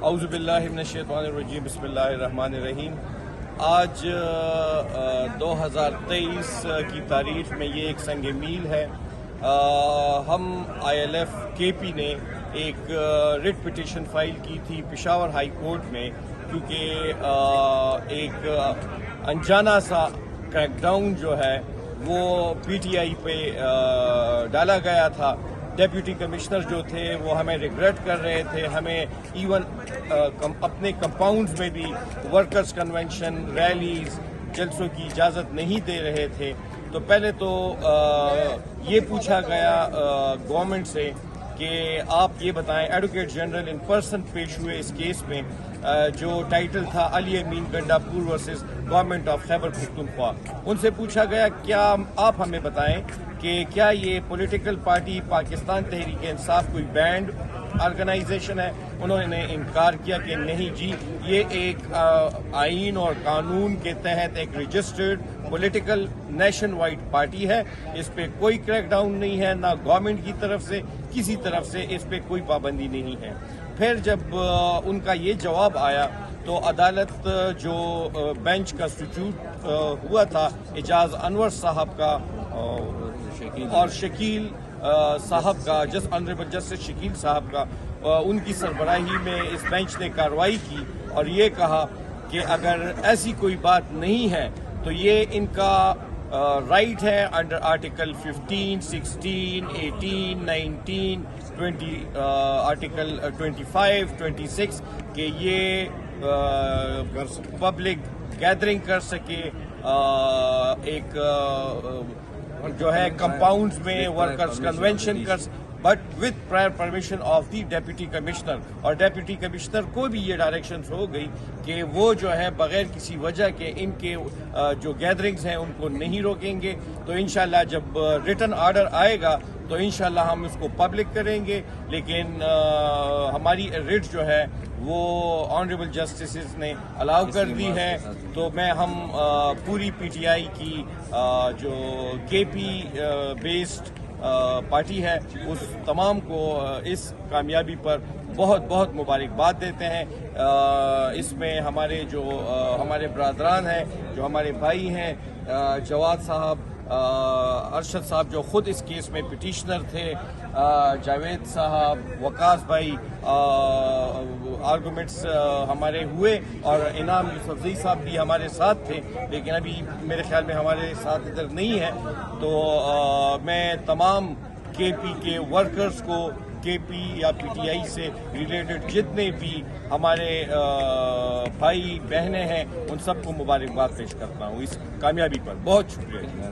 اعوذ باللہ من الشیطان الرجیم بسم اللہ الرحمن الرحیم۔ آج 2023 کی تاریخ میں یہ ایک سنگ میل ہے۔ ہم ILF KP نے ایک ریٹ پٹیشن فائل کی تھی پشاور ہائی کورٹ میں، کیونکہ ایک انجانہ سا کریک ڈاؤن جو ہے وہ PTI پہ ڈالا گیا تھا۔ ڈیپٹی کمشنر جو تھے وہ ہمیں ریگریٹ کر رہے تھے، ہمیں ایون اپنے کمپاؤنڈز میں بھی ورکرز کنونشن، ریلیز، جلسوں کی اجازت نہیں دے رہے تھے۔ تو پہلے تو یہ پوچھا گیا گورنمنٹ سے کہ آپ یہ بتائیں، ایڈوکیٹ جنرل ان پرسن پیش ہوئے اس کیس میں، جو ٹائٹل تھا علی امین گنڈا پور versus government of Khyber Pakhtunkhwa. ان سے پوچھا گیا کیا آپ ہمیں بتائیں کہ کیا یہ پولیٹیکل پارٹی پاکستان تحریک انصاف کوئی بینڈ آرگنائزیشن ہے؟ انہوں نے انکار کیا کہ نہیں جی، یہ ایک آئین اور قانون کے تحت ایک registered political nationwide party ہے، اس پہ کوئی کریک ڈاؤن نہیں ہے، نہ گورنمنٹ کی طرف سے کسی طرف سے اس پہ کوئی پابندی نہیں ہے۔ پھر جب ان کا یہ جواب آیا تو عدالت جو بینچ کنسٹیٹیوٹ ہوا تھا اعجاز انور صاحب کا اور شکیل صاحب کا، آنریبل جسٹس شکیل صاحب کا، ان کی سربراہی میں اس بینچ نے کارروائی کی اور یہ کہا کہ اگر ایسی کوئی بات نہیں ہے تو یہ ان کا رائٹ ہے انڈر آرٹیکل 15، 16، 18، 19، 20، آرٹیکل 25، 26 کہ یہ پبلک گیدرنگ کر سکے، ایک جو ہے کمپاؤنڈز میں ورکرز کنونشن کر، but with prior permission of the deputy commissioner. اور ڈیپٹی کمشنر کو بھی یہ ڈائریکشنز ہو گئی کہ وہ جو ہے بغیر کسی وجہ کے ان کے جو گیدرنگز ہیں ان کو نہیں روکیں گے۔ تو انشاءاللہ جب ریٹن آرڈر آئے گا تو انشاءاللہ ہم اس کو پبلک کریں گے، لیکن ہماری ریٹ جو ہے وہ آنریبل جسٹسز نے الاؤ کر دی ہے۔ تو ہم پوری PTI کی جو KP بیسڈ پارٹی ہے اس تمام کو اس کامیابی پر بہت بہت مبارکباد دیتے ہیں۔ اس میں ہمارے برادران ہیں، جو ہمارے بھائی ہیں، جواد صاحب، ارشد صاحب جو خود اس کیس میں پٹیشنر تھے، جاوید صاحب، وقاص بھائی، آرگومنٹس ہمارے ہوئے، اور انعام یوسفزئی صاحب بھی ہمارے ساتھ تھے، لیکن ابھی میرے خیال میں ہمارے ساتھ ادھر نہیں ہے۔ تو میں تمام KP کے ورکرز کو، KP یا PTI سے ریلیٹڈ جتنے بھی ہمارے بھائی بہنیں ہیں ان سب کو مبارکباد پیش کرتا ہوں اس کامیابی پر۔ بہت شکریہ۔